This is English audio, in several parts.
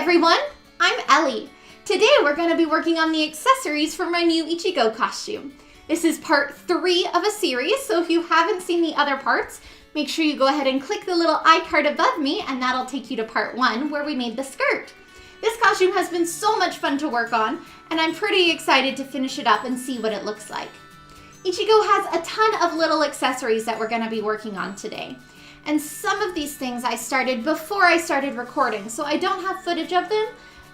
everyone, I'm Ellie. Today we're going to be working on the accessories for my Mew Ichigo costume. This is part 3 of a series, so if you haven't seen the other parts, make sure you go ahead and click the little iCard above me and that'll take you to part 1 where we made the skirt. This costume has been so much fun to work on and I'm pretty excited to finish it up and see what it looks like. Ichigo has a ton of little accessories that we're going to be working on today. And some of these things I started before I started recording, so I don't have footage of them,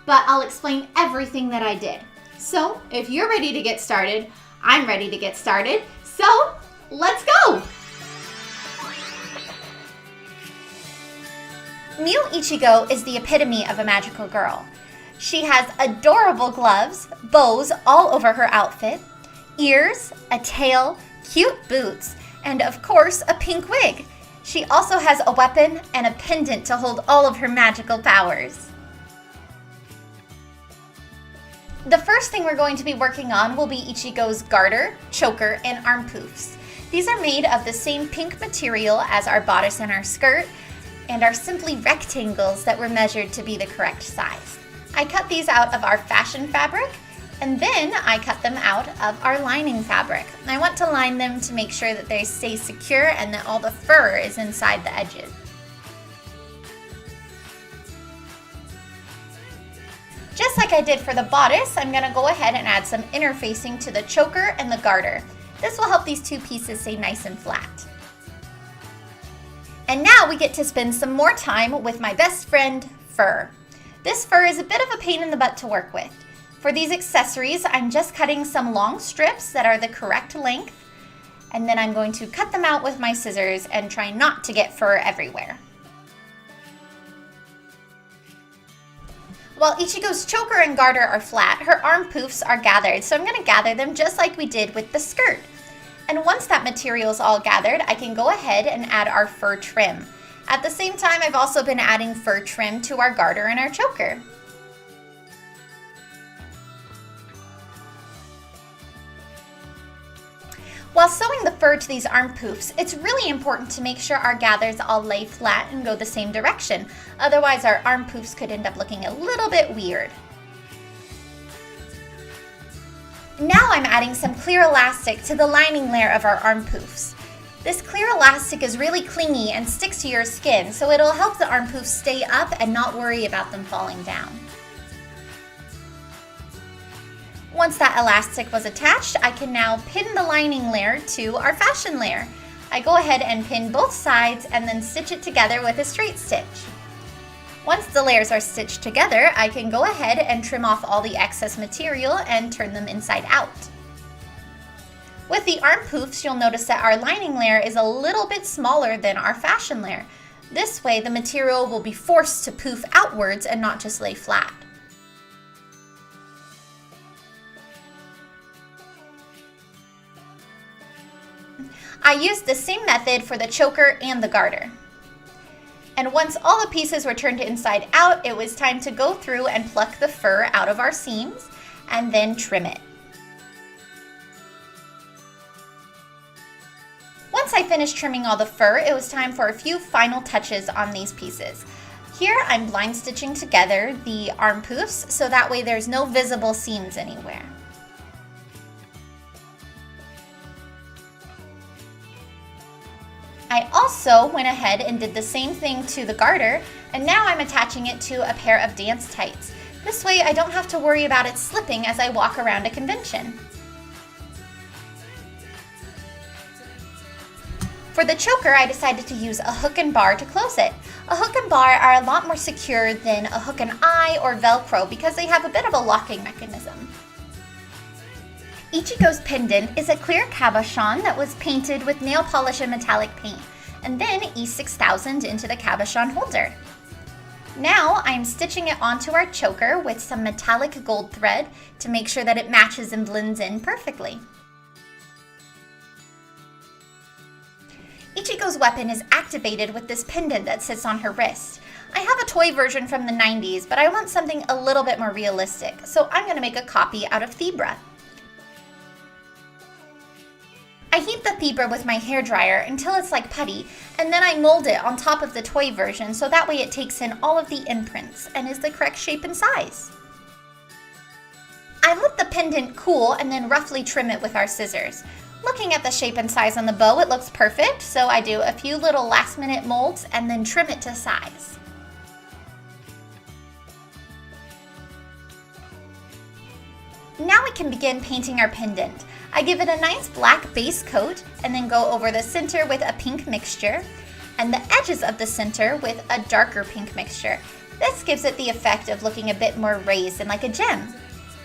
but I'll explain everything that I did. So if you're ready to get started, I'm ready to get started. So let's go! Mew Ichigo is the epitome of a magical girl. She has adorable gloves, bows all over her outfit, ears, a tail, cute boots, and of course a pink wig. She also has a weapon and a pendant to hold all of her magical powers. The first thing we're going to be working on will be Ichigo's Garter, Choker, and arm poofs. These are made of the same pink material as our bodice and our skirt, and are simply rectangles that were measured to be the correct size. I cut these out of our fashion fabric, and then I cut them out of our lining fabric. I want to line them to make sure that they stay secure and that all the fur is inside the edges. Just like I did for the bodice, I'm going to go ahead and add some interfacing to the choker and the garter. This will help these two pieces stay nice and flat. And now we get to spend some more time with my best friend, fur. This fur is a bit of a pain in the butt to work with. For these accessories, I'm just cutting some long strips that are the correct length, and then I'm going to cut them out with my scissors and try not to get fur everywhere. While Ichigo's choker and garter are flat, her arm poofs are gathered, so I'm going to gather them just like we did with the skirt. And once that material is all gathered, I can go ahead and add our fur trim. At the same time, I've also been adding fur trim to our garter and our choker. While sewing the fur to these arm poofs, it's really important to make sure our gathers all lay flat and go the same direction. Otherwise, our arm poofs could end up looking a little bit weird. Now I'm adding some clear elastic to the lining layer of our arm poofs. This clear elastic is really clingy and sticks to your skin, so it'll help the arm poofs stay up and not worry about them falling down. Once that elastic was attached, I can now pin the lining layer to our fashion layer. I go ahead and pin both sides and then stitch it together with a straight stitch. Once the layers are stitched together, I can go ahead and trim off all the excess material and turn them inside out. With the arm poofs, you'll notice that our lining layer is a little bit smaller than our fashion layer. This way, the material will be forced to poof outwards and not just lay flat. I used the same method for the choker and the garter. And once all the pieces were turned inside out, it was time to go through and pluck the fur out of our seams and then trim it. Once I finished trimming all the fur, it was time for a few final touches on these pieces. Here I'm blind stitching together the arm poofs so that way there's no visible seams anywhere. I also went ahead and did the same thing to the garter, and now I'm attaching it to a pair of dance tights. This way I don't have to worry about it slipping as I walk around a convention. For the choker, I decided to use a hook and bar to close it. A hook and bar are a lot more secure than a hook and eye or Velcro because they have a bit of a locking mechanism. Ichigo's pendant is a clear cabochon that was painted with nail polish and metallic paint, and then E6000 into the cabochon holder. Now I'm stitching it onto our choker with some metallic gold thread to make sure that it matches and blends in perfectly. Ichigo's weapon is activated with this pendant that sits on her wrist. I have a toy version from the 90s, but I want something a little bit more realistic, so I'm going to make a copy out of Thebra. I heat the zebra with my hairdryer until it's like putty, and then I mold it on top of the toy version so that way it takes in all of the imprints and is the correct shape and size. I let the pendant cool and then roughly trim it with our scissors. Looking at the shape and size on the bow, it looks perfect, so I do a few little last minute molds and then trim it to size. Now we can begin painting our pendant. I give it a nice black base coat and then go over the center with a pink mixture and the edges of the center with a darker pink mixture. This gives it the effect of looking a bit more raised and like a gem.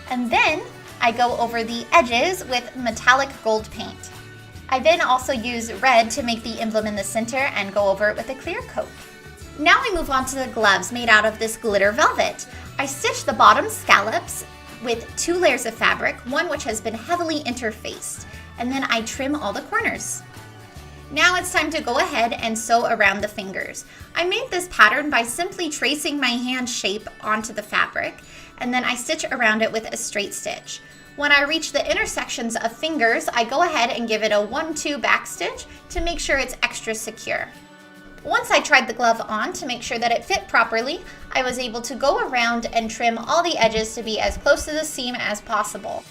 And then I go over the edges with metallic gold paint. I then also use red to make the emblem in the center and go over it with a clear coat. Now we move on to the gloves made out of this glitter velvet. I stitch the bottom scallops with 2 layers of fabric, one which has been heavily interfaced, and then I trim all the corners. Now it's time to go ahead and sew around the fingers. I made this pattern by simply tracing my hand shape onto the fabric, and then I stitch around it with a straight stitch. When I reach the intersections of fingers, I go ahead and give it a 1-2 back stitch to make sure it's extra secure. Once I tried the glove on to make sure that it fit properly, I was able to go around and trim all the edges to be as close to the seam as possible.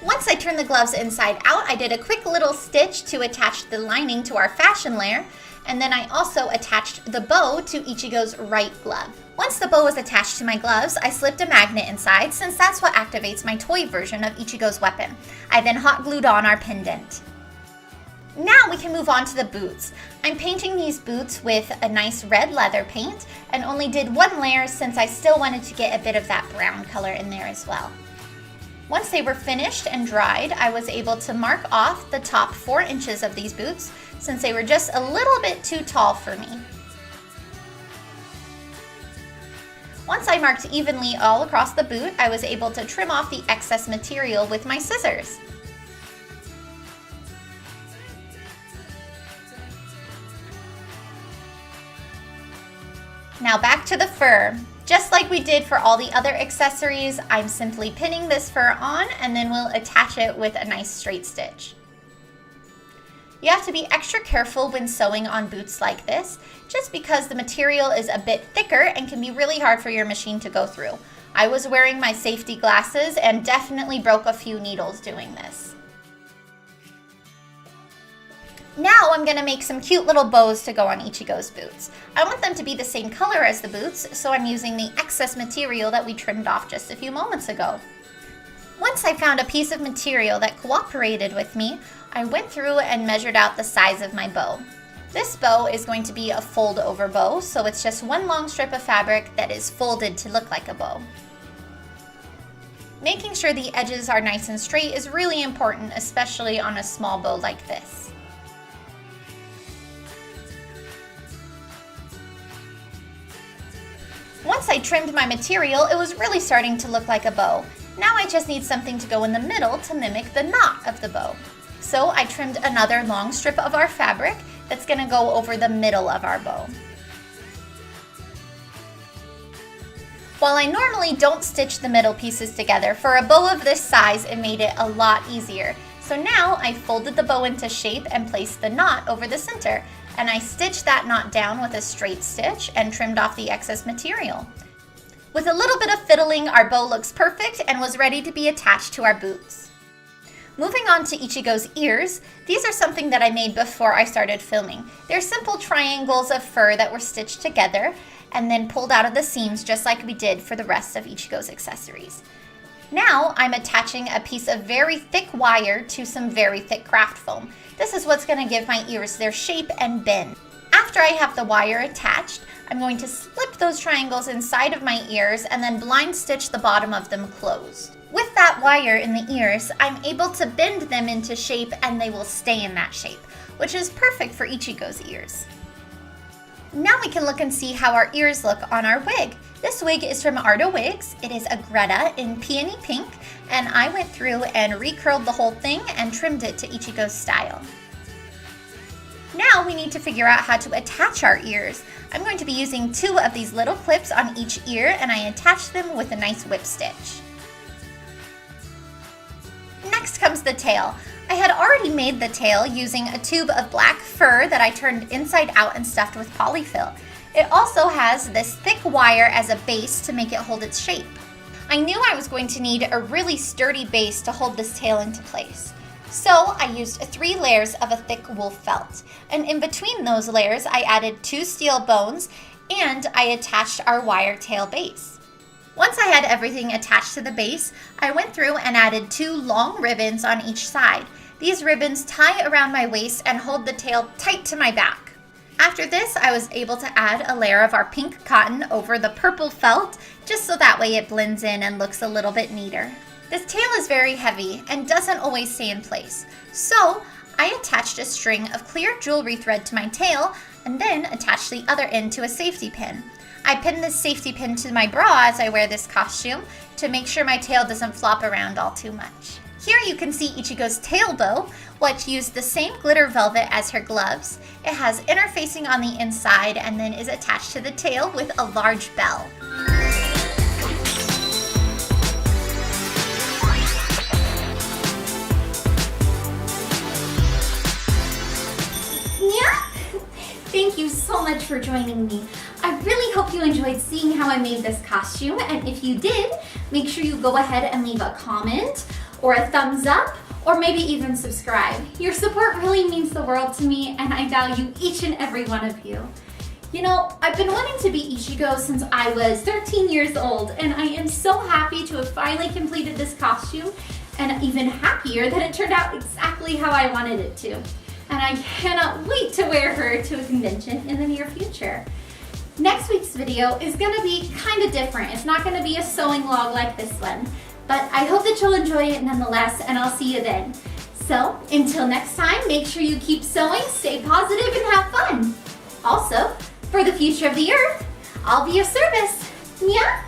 Once I turned the gloves inside out, I did a quick little stitch to attach the lining to our fashion layer, and then I also attached the bow to Ichigo's right glove. Once the bow was attached to my gloves, I slipped a magnet inside since that's what activates my toy version of Ichigo's weapon. I then hot glued on our pendant. Now we can move on to the boots. I'm painting these boots with a nice red leather paint and only did 1 layer since I still wanted to get a bit of that brown color in there as well. Once they were finished and dried, I was able to mark off the top 4 inches of these boots since they were just a little bit too tall for me. Once I marked evenly all across the boot, I was able to trim off the excess material with my scissors. Now back to the fur. Just like we did for all the other accessories, I'm simply pinning this fur on and then we'll attach it with a nice straight stitch. You have to be extra careful when sewing on boots like this, just because the material is a bit thicker and can be really hard for your machine to go through. I was wearing my safety glasses and definitely broke a few needles doing this. Now I'm going to make some cute little bows to go on Ichigo's boots. I want them to be the same color as the boots, so I'm using the excess material that we trimmed off just a few moments ago. Once I found a piece of material that cooperated with me, I went through and measured out the size of my bow. This bow is going to be a fold over bow, so it's just 1 long strip of fabric that is folded to look like a bow. Making sure the edges are nice and straight is really important, especially on a small bow like this. Once I trimmed my material, it was really starting to look like a bow. Now I just need something to go in the middle to mimic the knot of the bow. So I trimmed another long strip of our fabric that's going to go over the middle of our bow. While I normally don't stitch the middle pieces together, for a bow of this size it made it a lot easier. So now I folded the bow into shape and placed the knot over the center, and I stitched that knot down with a straight stitch and trimmed off the excess material. With a little bit of fiddling, our bow looks perfect and was ready to be attached to our boots. Moving on to Ichigo's ears, these are something that I made before I started filming. They're simple triangles of fur that were stitched together and then pulled out of the seams just like we did for the rest of Ichigo's accessories. Now I'm attaching a piece of very thick wire to some very thick craft foam. This is what's going to give my ears their shape and bend. After I have the wire attached, I'm going to slip those triangles inside of my ears and then blind stitch the bottom of them closed. With that wire in the ears, I'm able to bend them into shape and they will stay in that shape, which is perfect for Ichigo's ears. Now we can look and see how our ears look on our wig. This wig is from Arta Wigs. It is a Greta in peony pink, and I went through and recurled the whole thing and trimmed it to Ichigo's style. Now we need to figure out how to attach our ears. I'm going to be using 2 of these little clips on each ear, and I attach them with a nice whip stitch. Next comes the tail. I had already made the tail using a tube of black fur that I turned inside out and stuffed with polyfill. It also has this thick wire as a base to make it hold its shape. I knew I was going to need a really sturdy base to hold this tail into place. So I used 3 layers of a thick wool felt, and in between those layers I added 2 steel bones and I attached our wire tail base. Once I had everything attached to the base, I went through and added 2 long ribbons on each side. These ribbons tie around my waist and hold the tail tight to my back. After this, I was able to add a layer of our pink cotton over the purple felt, just so that way it blends in and looks a little bit neater. This tail is very heavy and doesn't always stay in place, so I attached a string of clear jewelry thread to my tail and then attached the other end to a safety pin. I pinned this safety pin to my bra as I wear this costume to make sure my tail doesn't flop around all too much. Here you can see Ichigo's tail bow, which used the same glitter velvet as her gloves. It has interfacing on the inside and then is attached to the tail with a large bell. Thank you so much for joining me. I really hope you enjoyed seeing how I made this costume, and if you did, make sure you go ahead and leave a comment or a thumbs up or maybe even subscribe. Your support really means the world to me, and I value each and every one of you. You know, I've been wanting to be Ichigo since I was 13 years old, and I am so happy to have finally completed this costume, and even happier that it turned out exactly how I wanted it to. And I cannot wait to wear her to a convention in the near future. Next week's video is gonna be kind of different. It's not gonna be a sewing log like this one, but I hope that you'll enjoy it nonetheless, and I'll see you then. So, until next time, make sure you keep sewing, stay positive, and have fun. Also, for the future of the Earth, I'll be of service. Yeah?